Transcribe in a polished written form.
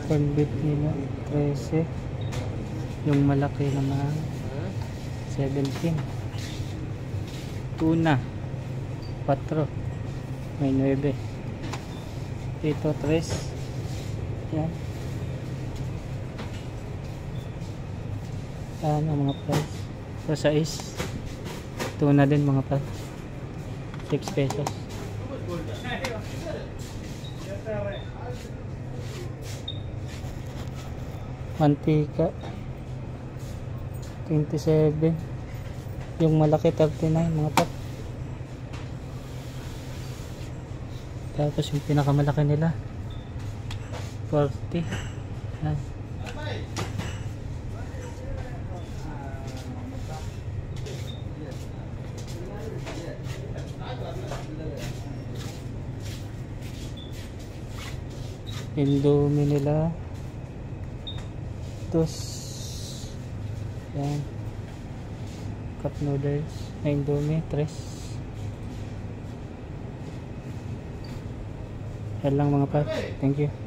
corn beef nila 13, yung malaki naman 17, tuna 4, may 9, ito 3, yan. Yan ang mga price. So sa tuna din mga price, 6 pesos. Mantika 27, yung malaki 39 mga top. Tapos yung pinakamalaki nila 40. Yan. Indomie nila tos, yan, cup noodles na Indomie 3. Yan lang mga pa, thank you.